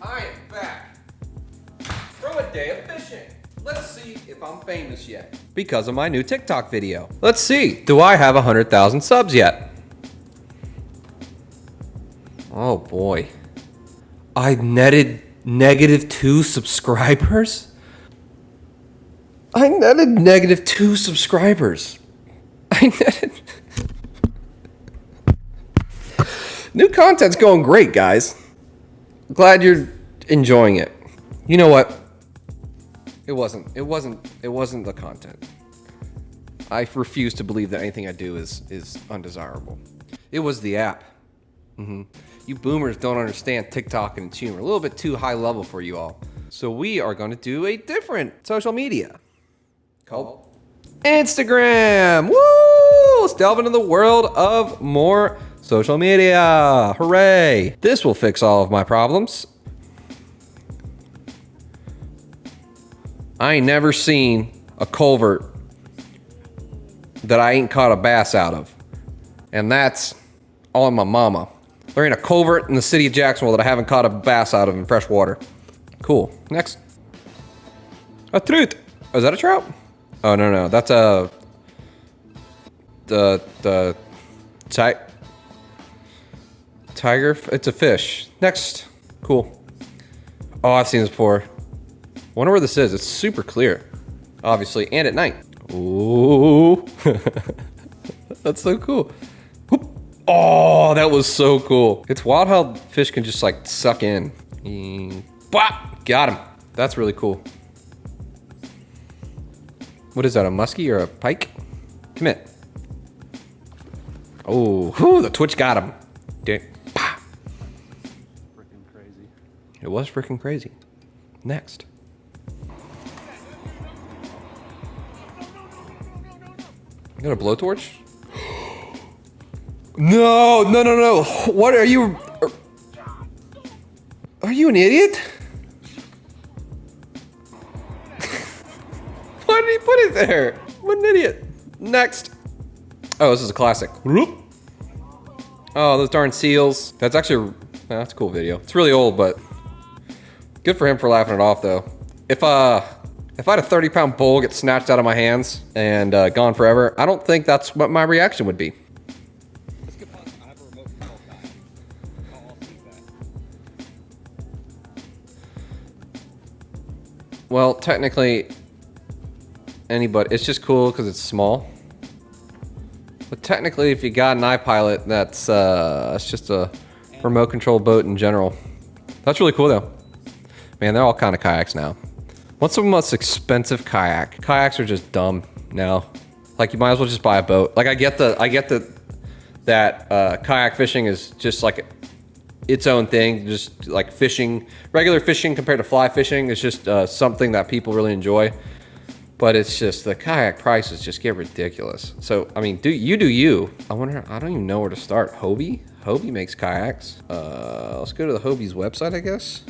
I am back from a day of fishing. Let's see if I'm famous yet because of my new TikTok video. Let's see, do I have 100,000 subs yet? Oh boy. I netted -2 subscribers? I netted -2 subscribers. I netted... New content's going great, guys. Glad you're enjoying it. You know what? It wasn't the content. I refuse to believe that anything I do is undesirable. It was the app. You boomers don't understand TikTok and its humor. A little bit too high level for you all. So we are going to do a different social media called Instagram. Woo! Let's delve into the world of more social media. Hooray! This will fix all of my problems. I ain't never seen a culvert that I ain't caught a bass out of. And that's on my mama. There ain't a culvert in the city of Jacksonville that I haven't caught a bass out of in fresh water. Cool. Next. A truth. Oh, is that a trout? Oh, no. That's a... The tiger? It's a fish. Next. Cool. Oh, I've seen this before. Wonder where this is. It's super clear. Obviously. And at night. Ooh. That's so cool. Whoop. Oh, that was so cool. It's wild how fish can just like suck in. Bop! Got him. That's really cool. What is that, a muskie or a pike? Come in. Oh, whew, the twitch got him. Freaking crazy. It was freaking crazy. Next. You got a blowtorch? No. What are you? Are you an idiot? Why did he put it there? What an idiot. Next. Oh, this is a classic. Oh, those darn seals. That's actually, that's a cool video. It's really old, but good for him for laughing it off though. If I had a 30-pound bull get snatched out of my hands and gone forever, I don't think that's what my reaction would be. Well, technically, anybody, it's just cool because it's small. But technically, if you got an iPilot, that's it's just a remote control boat in general. That's really cool though. Man, they're all kind of kayaks now. What's the most expensive kayak? Kayaks are just dumb now. Like you might as well just buy a boat. Like I get that kayak fishing is just like its own thing. Just like fishing, regular fishing compared to fly fishing is just something that people really enjoy. But it's just the kayak prices just get ridiculous. So I mean, do you? I wonder. I don't even know where to start. Hobie makes kayaks. Let's go to the Hobie's website, I guess.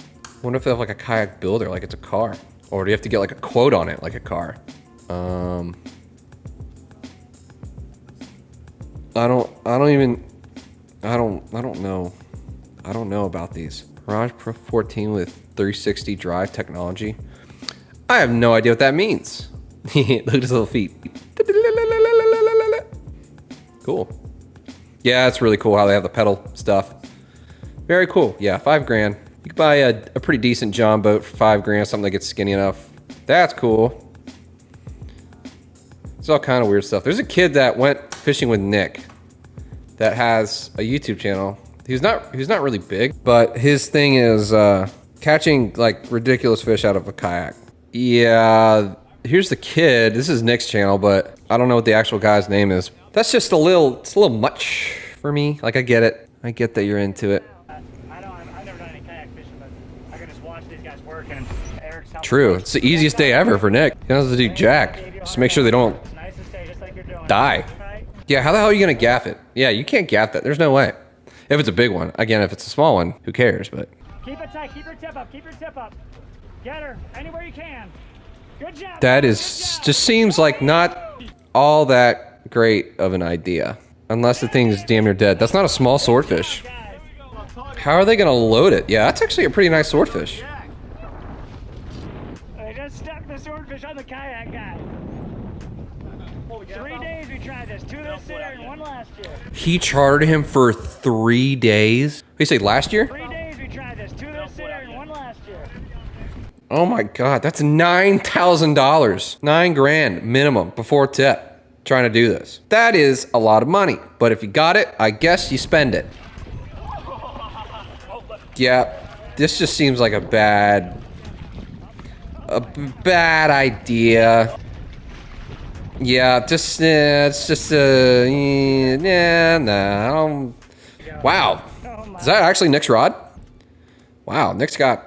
Wonder if they have like a kayak builder, like it's a car. Or do you have to get like a quote on it, like a car? I don't know about these. Mirage Pro 14 with 360 drive technology. I have no idea what that means. Look at his little feet. Cool. Yeah, it's really cool how they have the pedal stuff. Very cool. Yeah, $5 grand. You could buy a pretty decent John boat for $5 grand, something that gets skinny enough. That's cool. It's all kind of weird stuff. There's a kid that went fishing with Nick that has a YouTube channel. He's not really big, but his thing is catching like ridiculous fish out of a kayak. Yeah, here's the kid. This is Nick's channel, but I don't know what the actual guy's name is. That's just it's a little much for me. Like I get it. I get that you're into it. True. It's the easiest day ever for Nick. He doesn't have to do jack. Just make sure they don't die. Yeah, how the hell are you going to gaff it? Yeah, you can't gaff that. There's no way. If it's a big one. Again, if it's a small one, who cares? But keep it tight. Keep your tip up. Keep your tip up. Get her anywhere you can. Good job. That is just seems like not all that great of an idea. Unless the thing is damn near dead. That's not a small swordfish. How are they gonna load it? Yeah, that's actually a pretty nice swordfish. They just stuck the swordfish on the kayak guy. 3 days we tried this. 2 this year and 1 last year. He chartered him for 3 days. What you say, last year? 3 days we tried this. 2 this year and 1 last year. Oh my God, that's $9,000. 9 grand minimum before tip. Trying to do this. That is a lot of money. But if you got it, I guess you spend it. Yeah, this just seems like a bad idea. Yeah, just it's just nah. Wow, is that actually Nick's rod? Wow, Nick's got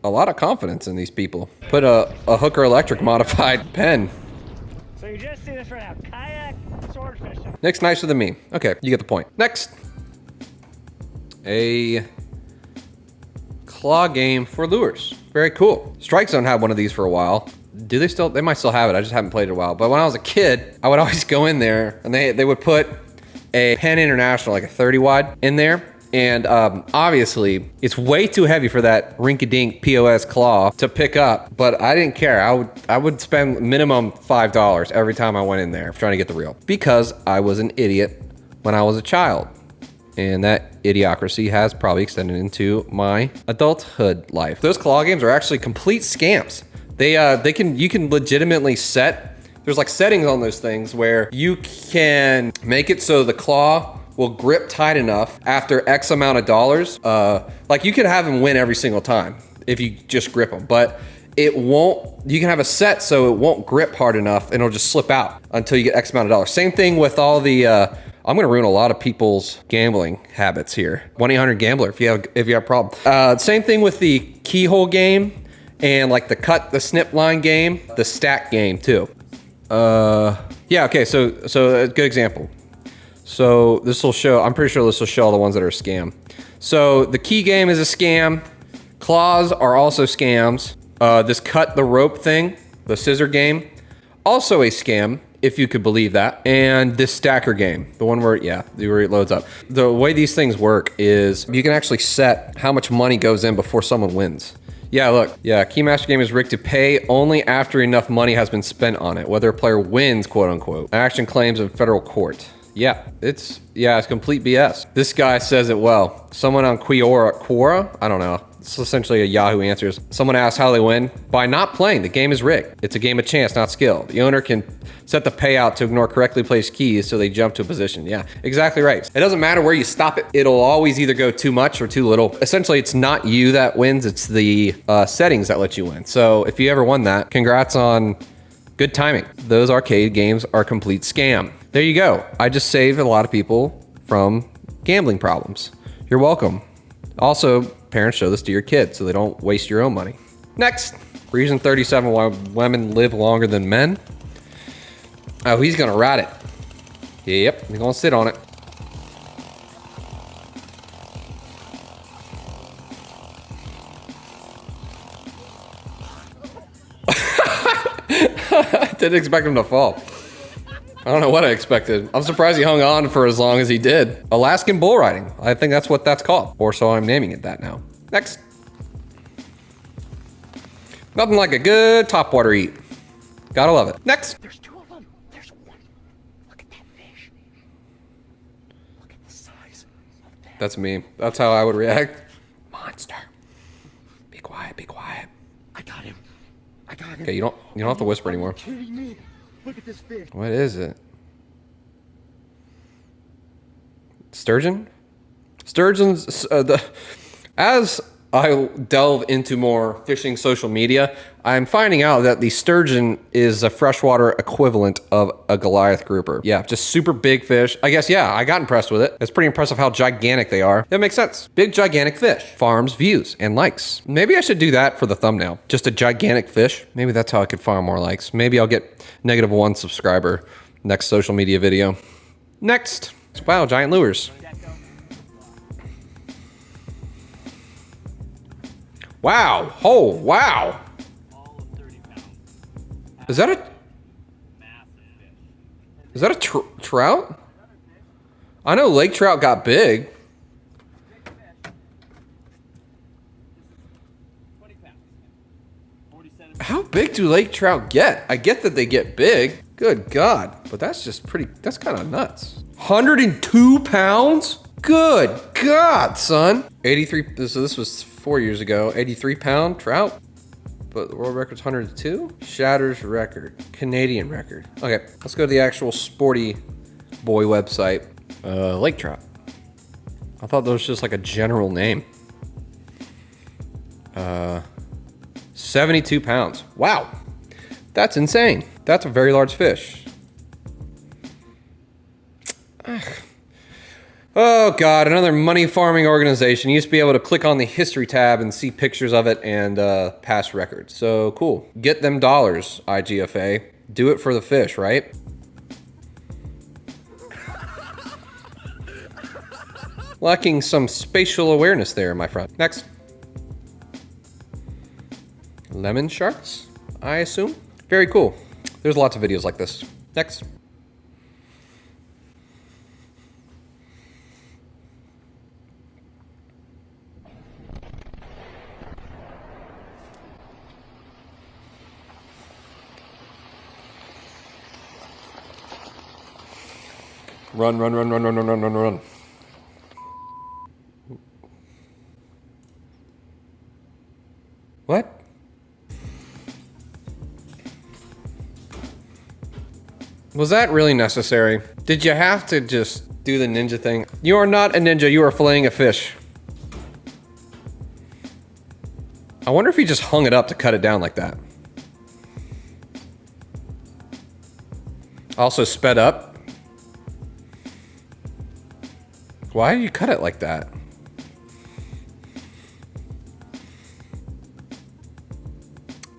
a lot of confidence in these people. Put a Hooker Electric modified pen. So you just see this right now. Kayak sword fishing. Nick's nicer than me. Okay, you get the point. Next, a claw game for lures. Very cool. Strike Zone had one of these for a while. Do they still? They might still have it. I just haven't played it in a while. But when I was a kid, I would always go in there and they would put a Penn International, like a 30 wide in there. And obviously, it's way too heavy for that rinky-dink POS claw to pick up. But I didn't care. I would spend minimum $5 every time I went in there trying to get the reel. Because I was an idiot when I was a child. And that idiocracy has probably extended into my adulthood life. Those claw games are actually complete scams. You can legitimately set, there's like settings on those things where you can make it so the claw will grip tight enough after X amount of dollars. Like you can have them win every single time if you just grip them, but it won't, you can have a set so it won't grip hard enough and it'll just slip out until you get X amount of dollars. Same thing with all the, I'm gonna ruin a lot of people's gambling habits here. 1-800-GAMBLER if you have a problem. Same thing with the keyhole game and like the snip line game, the stack game too. Yeah, okay, so a good example. So this will show, I'm pretty sure this will show all the ones that are a scam. So the key game is a scam. Claws are also scams. This cut the rope thing, the scissor game, also a scam, if you could believe that. And this stacker game, the one where, yeah, where it loads up. The way these things work is you can actually set how much money goes in before someone wins. Yeah, look, yeah, Keymaster game is rigged to pay only after enough money has been spent on it, whether a player wins, quote unquote. Action claims in federal court. Yeah, it's complete BS. This guy says it well. Someone on Quora, I don't know. It's essentially a Yahoo Answers. Someone asks how they win. By not playing, the game is rigged. It's a game of chance, not skill. The owner can set the payout to ignore correctly placed keys so they jump to a position. Yeah, exactly right. It doesn't matter where you stop it. It'll always either go too much or too little. Essentially, it's not you that wins. It's the settings that let you win. So if you ever won that, congrats on good timing. Those arcade games are a complete scam. There you go. I just saved a lot of people from gambling problems. You're welcome. Also, parents, show this to your kids so they don't waste your own money. Next, reason 37 why women live longer than men. Oh, he's gonna ride it. Yep, he's gonna sit on it. I didn't expect him to fall. I don't know what I expected. I'm surprised he hung on for as long as he did. Alaskan bull riding. I think that's what that's called. Or so I'm naming it that now. Next. Nothing like a good topwater eat. Gotta love it. Next. There's 2 of them. There's 1. Look at that fish. Look at the size of that. That's me. That's how I would react. Monster. Be quiet, be quiet. I got him. I got him. Okay, you don't have to whisper anymore. Are you kidding me? Look at this fish. What is it? Sturgeon? Sturgeons, as I delve into more fishing social media, I'm finding out that the sturgeon is a freshwater equivalent of a Goliath grouper. Yeah, just super big fish. I guess, yeah, I got impressed with it. It's pretty impressive how gigantic they are. That makes sense. Big, gigantic fish. Farms, views, and likes. Maybe I should do that for the thumbnail. Just a gigantic fish. Maybe that's how I could farm more likes. Maybe I'll get -1 subscriber next social media video. Next. Wow, giant lures. Wow. Oh, wow. Is that a trout? I know lake trout got big. How big do lake trout get? I get that they get big. Good God. But that's just that's kind of nuts. 102 pounds? Good God, son. 83, so this was 4 years ago. 83-pound trout. But the world record's 102? Shatters record. Canadian record. Okay, let's go to the actual sporty boy website. Lake trout. I thought that was just like a general name. 72 pounds. Wow. That's insane. That's a very large fish. Oh God, another money farming organization. You used to be able to click on the history tab and see pictures of it and past records. So cool. Get them dollars, IGFA. Do it for the fish, right? Lacking some spatial awareness there, my friend. Next. Lemon sharks, I assume. Very cool. There's lots of videos like this. Next. Run, run, run, run, run, run, run, run, run. What? Was that really necessary? Did you have to just do the ninja thing? You are not a ninja, you are filleting a fish. I wonder if he just hung it up to cut it down like that. Also sped up. Why did you cut it like that?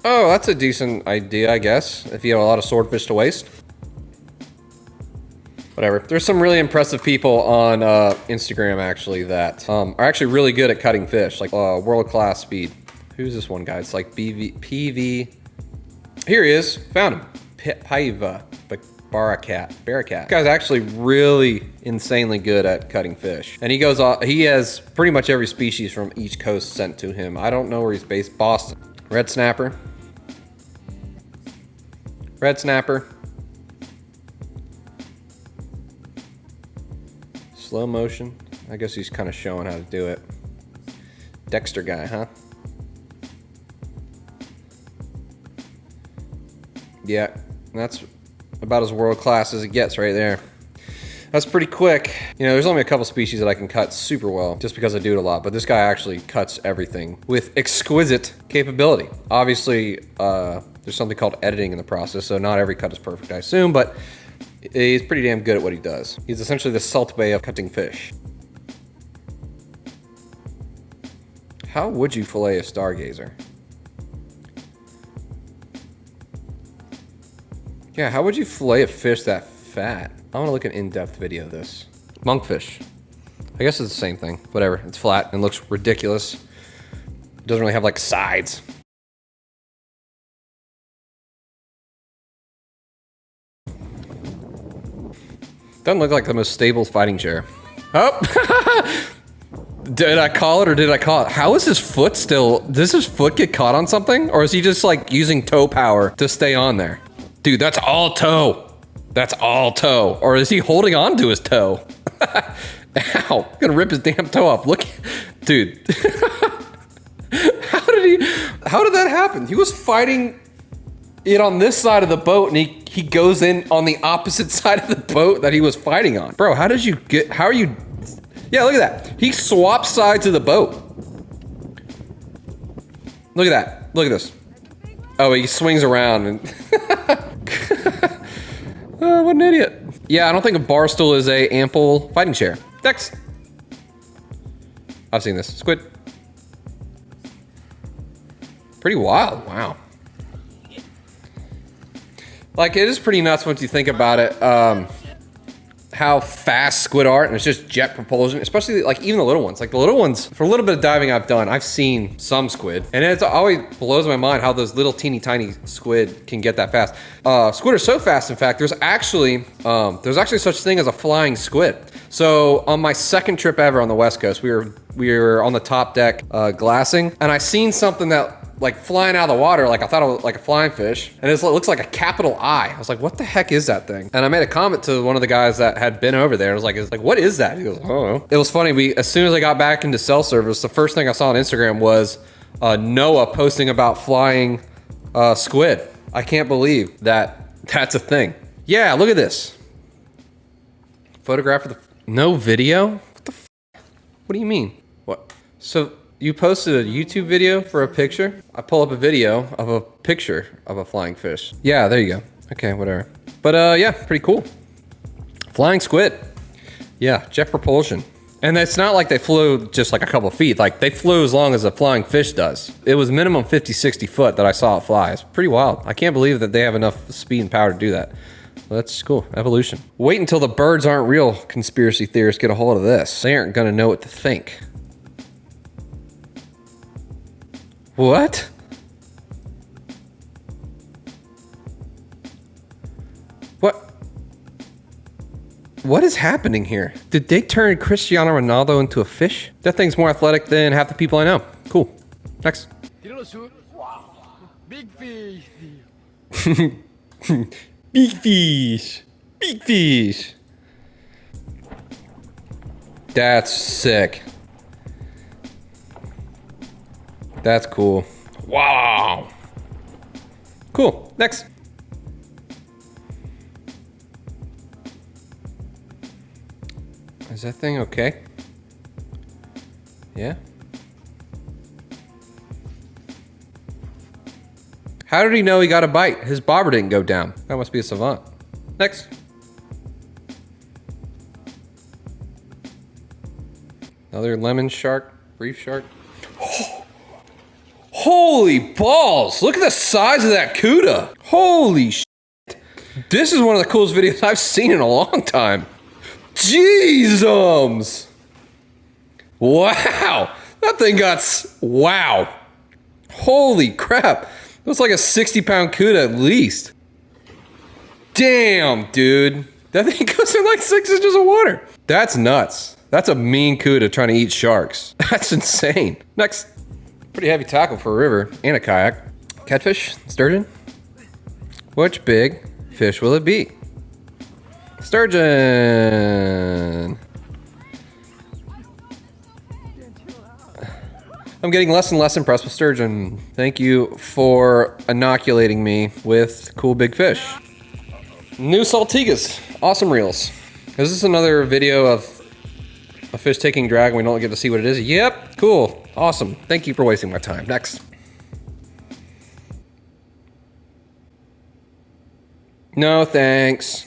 Oh, that's a decent idea, I guess, if you have a lot of swordfish to waste. Whatever. There's some really impressive people on Instagram, actually, that are actually really good at cutting fish, like world-class speed. Who's this one guy? It's like PV. Here he is. Found him. Paiva. Barakat. This guy's actually really insanely good at cutting fish. And he goes off, he has pretty much every species from each coast sent to him. I don't know where he's based. Boston. Red snapper. Red snapper. Slow motion. I guess he's kind of showing how to do it. Dexter guy, huh? Yeah, that's about as world-class as it gets right there. That's pretty quick. You know, there's only a couple species that I can cut super well just because I do it a lot, but this guy actually cuts everything with exquisite capability. Obviously, there's something called editing in the process, so not every cut is perfect, I assume, but he's pretty damn good at what he does. He's essentially the Salt Bae of cutting fish. How would you fillet a stargazer? Yeah, how would you fillet a fish that fat? I want to look at an in-depth video of this. Monkfish. I guess it's the same thing. Whatever. It's flat and looks ridiculous. It doesn't really have like sides. Doesn't look like the most stable fighting chair. Oh! Did I call it or did I call it? How is his foot still? Does his foot get caught on something? Or is he just like using toe power to stay on there? Dude, that's all toe. That's all toe. Or is he holding on to his toe? Ow, I'm gonna rip his damn toe off. Look, dude. How did that happen? He was fighting it on this side of the boat and he goes in on the opposite side of the boat that he was fighting on. Bro, how are you? Yeah, look at that. He swapped sides of the boat. Look at that. Look at this. Oh, he swings around and oh, what an idiot. Yeah, I don't think a bar stool is a ample fighting chair. Next. I've seen this. Squid. Pretty wild. Wow. Like, it is pretty nuts once you think about it. How fast squid are, and it's just jet propulsion, especially like even the little ones. Like the little ones, for a little bit of diving I've done, I've seen some squid, and it always blows my mind how those little teeny tiny squid can get that fast. Squid are so fast, in fact, there's actually such thing as a flying squid. So on my second trip ever on the West Coast, we were on the top deck glassing, and I seen something that like flying out of the water, like I thought it was like a flying fish, and it looks like a capital I. I was like, what the heck is that thing? And I made a comment to one of the guys that had been over there. I was like, what is that? He goes, I don't know. It was funny. As soon as I got back into cell service, the first thing I saw on Instagram was Noah posting about flying squid. I can't believe that that's a thing. Yeah, look at this. Photograph of the, no video? What the what do you mean? What? So you posted a YouTube video for a picture? I pull up a video of a picture of a flying fish. Yeah, there you go. Okay, whatever. But yeah, pretty cool. Flying squid. Yeah, jet propulsion. And it's not like they flew just like a couple feet. Like they flew as long as a flying fish does. It was minimum 50, 60 foot that I saw it fly. It's pretty wild. I can't believe that they have enough speed and power to do that. Well, that's cool. Evolution. Wait until the birds aren't real, conspiracy theorists get a hold of this. They aren't gonna know what to think. What? What is happening here? Did they turn Cristiano Ronaldo into a fish? That thing's more athletic than half the people I know. Cool. Next. Wow. Big fish. Big fish. Big fish. That's sick. That's cool. Wow. Cool. Next. Is that thing okay? Yeah. How did he know he got a bite? His bobber didn't go down. That must be a savant. Next. Another lemon shark, reef shark. Oh. Holy balls! Look at the size of that cuda. Holy shit. This is one of the coolest videos I've seen in a long time. Jeezums! Wow! That thing got... Wow! Holy crap! It was like a 60-pound cuda at least. Damn, dude. That thing goes in like 6 inches of water. That's nuts. That's a mean cuda trying to eat sharks. That's insane. Next. Pretty heavy tackle for a river and a kayak. Catfish? Sturgeon? Which big fish will it be? Sturgeon. I'm getting less and less impressed with sturgeon. Thank you for inoculating me with cool big fish. New Saltigas. Awesome reels. Is this another video of a fish taking drag and we don't get to see what it is? Yep. Cool. Awesome. Thank you for wasting my time. Next. No thanks.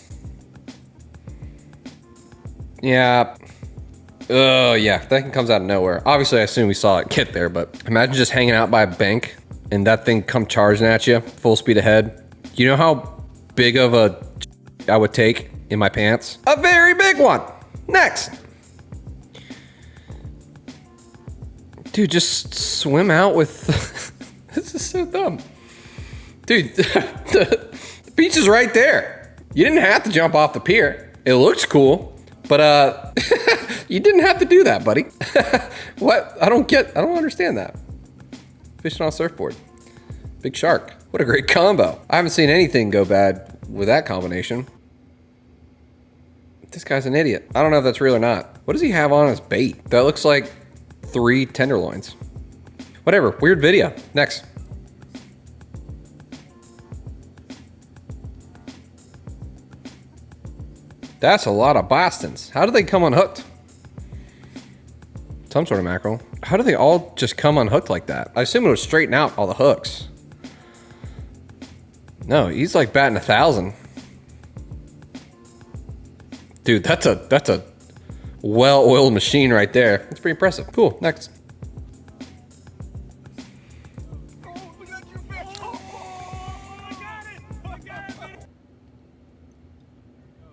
Yeah. Oh, yeah. That thing comes out of nowhere. Obviously, I assume we saw it get there, but imagine just hanging out by a bank and that thing come charging at you, full speed ahead. You know how big of a I would take in my pants? A very big one. Next. Dude, just swim out with... This is so dumb. Dude, the beach is right there. You didn't have to jump off the pier. It looks cool. But, you didn't have to do that, buddy. What? I don't understand that. Fishing on a surfboard. Big shark. What a great combo. I haven't seen anything go bad with that combination. This guy's an idiot. I don't know if that's real or not. What does he have on his bait? That looks like 3 tenderloins. Whatever. Weird video. Next. That's a lot of Bostons. How do they come unhooked? Some sort of mackerel. How do they all just come unhooked like that? I assume it would straighten out all the hooks. No, he's like batting 1,000. Dude, that's a well-oiled machine right there. That's pretty impressive. Cool. Next.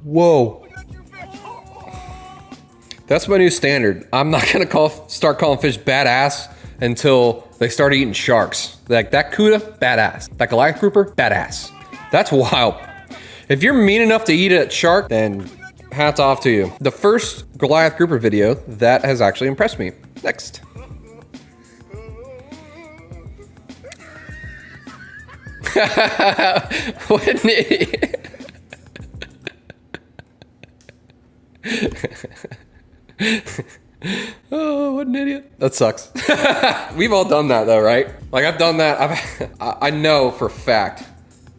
Whoa. That's my new standard. I'm not gonna start calling fish badass until they start eating sharks. Like that cuda, badass. That Goliath grouper, badass. That's wild. If you're mean enough to eat a shark, then hats off to you. The first Goliath grouper video, that has actually impressed me. Next. What an idiot. Oh, what an idiot. That sucks. We've all done that though, right? Like I've done that. I know for a fact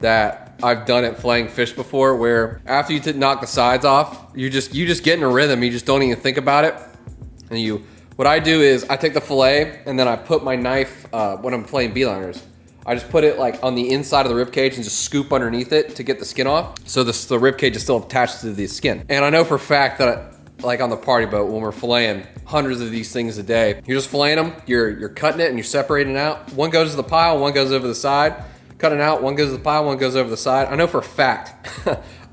that I've done it filleting fish before where after you knock the sides off, you just get in a rhythm. You just don't even think about it. And what I do is I take the fillet and then I put my knife, when I'm filleting beeliners, I just put it like on the inside of the rib cage and just scoop underneath it to get the skin off. So the rib cage is still attached to the skin. And I know for a fact that like on the party boat when we're filleting hundreds of these things a day, you're just filleting them, you're cutting it and you're separating it out. One goes to the pile, one goes over the side. Cutting out, one goes to the pile, one goes over the side. I know for a fact,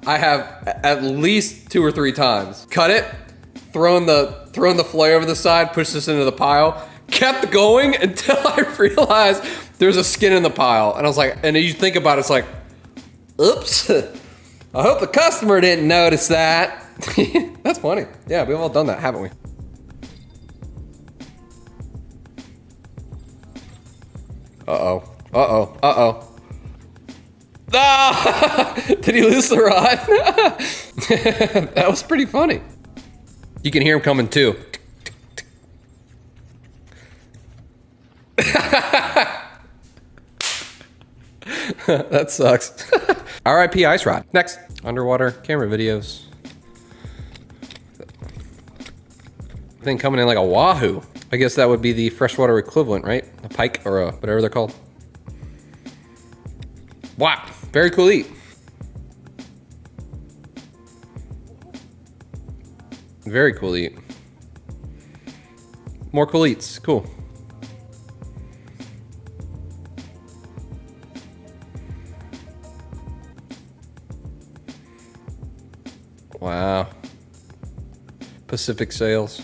I have at least 2 or 3 times cut it, thrown the fillet over the side, pushed this into the pile, kept going until I realized there's a skin in the pile. And I was like, and you think about it, it's like, oops, I hope the customer didn't notice that. That's funny. Yeah, we've all done that, haven't we? Uh-oh, uh-oh, uh-oh. Ah! Did he lose the rod? That was pretty funny. You can hear him coming too. That sucks. RIP ice rod. Next, underwater camera videos. Thing coming in like a wahoo. I guess that would be the freshwater equivalent, right? A pike or a whatever they're called. Wow, very cool eat. Very cool eat. More cool eats, cool. Wow. Pacific Sails.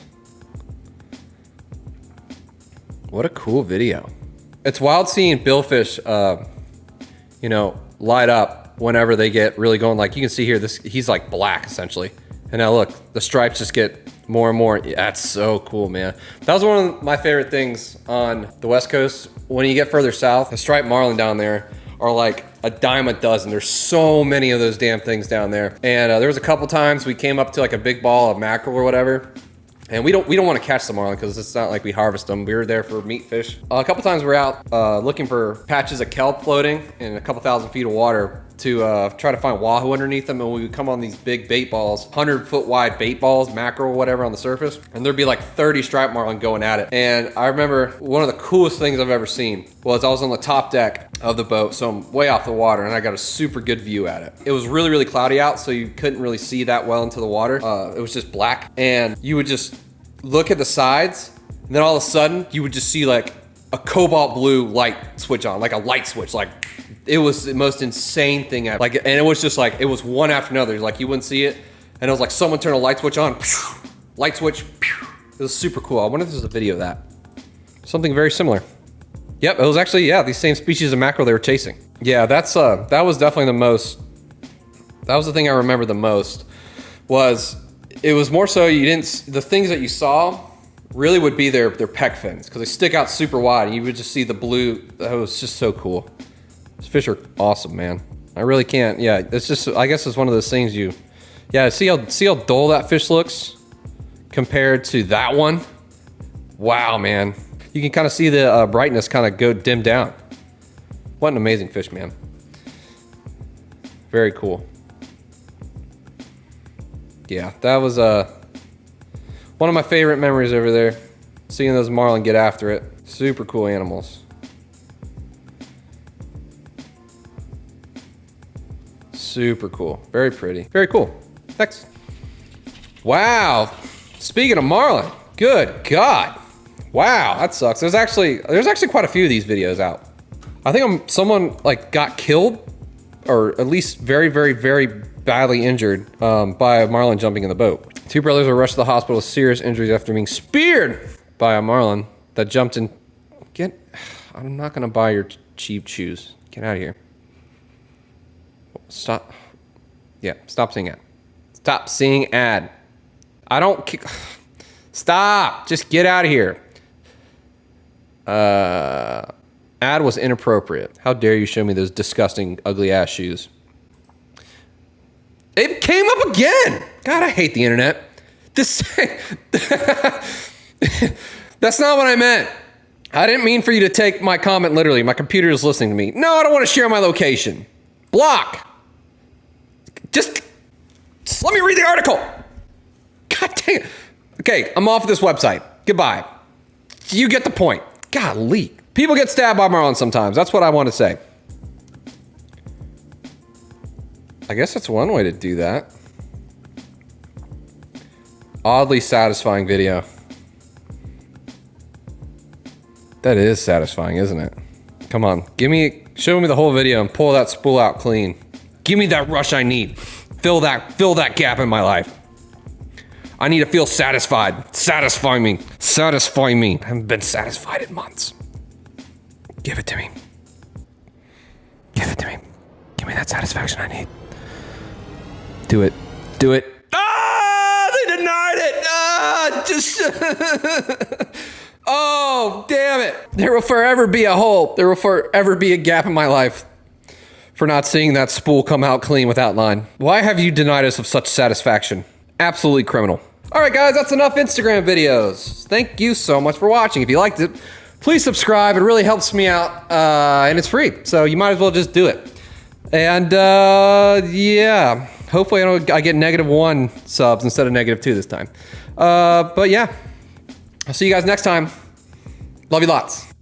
What a cool video. It's wild seeing billfish, you know, light up whenever they get really going. Like you can see here, he's like black essentially. And now look, the stripes just get more and more. Yeah, that's so cool, man. That was one of my favorite things on the West Coast. When you get further south, the striped marlin down there are like a dime a dozen. There's so many of those damn things down there. And there was a couple times we came up to like a big ball of mackerel or whatever. And we don't want to catch the marlin because it's not like we harvest them. We were there for meat fish. A couple times we're out looking for patches of kelp floating in a couple thousand feet of water to try to find wahoo underneath them. And we would come on these big bait balls, 100-foot wide bait balls, mackerel, whatever on the surface. And there'd be like 30 striped marlin going at it. And I remember one of the coolest things I've ever seen was I was on the top deck of the boat. So I'm way off the water and I got a super good view at it. It was really, really cloudy out. So you couldn't really see that well into the water. It was just black. And you would just look at the sides, and then all of a sudden, you would just see like a cobalt blue light switch on, like a light switch. Like it was the most insane thing ever. Like, and it was just like, it was one after another. Like you wouldn't see it. And it was like someone turned a light switch on, light switch. It was super cool. I wonder if there's a video of that. Something very similar. Yep, it was actually, yeah, these same species of mackerel they were chasing. Yeah, that was definitely the most, that was the thing I remember the most was, it was more so the things that you saw really would be their pec fins because they stick out super wide and you would just see the blue. That was just so cool. These fish are awesome, man. I really can't. Yeah, it's just, I guess it's one of those things see how dull that fish looks compared to that one. Wow, man. You can kind of see the brightness kind of go dim down. What an amazing fish, man. Very cool. Yeah, that was one of my favorite memories over there. Seeing those marlin get after it. Super cool animals. Super cool. Very pretty. Very cool. Next. Wow. Speaking of marlin, good God. Wow, that sucks. There's actually quite a few of these videos out. I think someone like got killed, or at least very, very, very badly injured by a marlin jumping in the boat. 2 brothers were rushed to the hospital with serious injuries after being speared by a marlin that jumped in. I'm not gonna buy your cheap shoes. Get out of here. Stop. Yeah, stop seeing ad. Stop seeing ad. I don't. Stop. Just get out of here. Ad was inappropriate. How dare you show me those disgusting, ugly ass shoes? It came up again. God, I hate the internet. This That's not what I meant. I didn't mean for you to take my comment literally. My computer is listening to me. No, I don't want to share my location. Block. Just let me read the article. God dang it. Okay, I'm off of this website. Goodbye. You get the point. Golly. People get stabbed by Marlon sometimes. That's what I want to say. I guess that's one way to do that. Oddly satisfying video. That is satisfying, isn't it? Come on, show me the whole video and pull that spool out clean. Give me that rush I need. Fill that gap in my life. I need to feel satisfied. Satisfy me. Satisfy me. I haven't been satisfied in months. Give it to me. Give it to me. Give me that satisfaction I need. Do it. Do it. Ah! They denied it! Ah! Just... Oh, damn it. There will forever be a hole. There will forever be a gap in my life for not seeing that spool come out clean without line. Why have you denied us of such satisfaction? Absolutely criminal. All right, guys, that's enough Instagram videos. Thank you so much for watching. If you liked it, please subscribe. It really helps me out, and it's free, so you might as well just do it. And, yeah, hopefully I get -1 subs instead of -2 this time. But, yeah. I'll see you guys next time. Love you lots.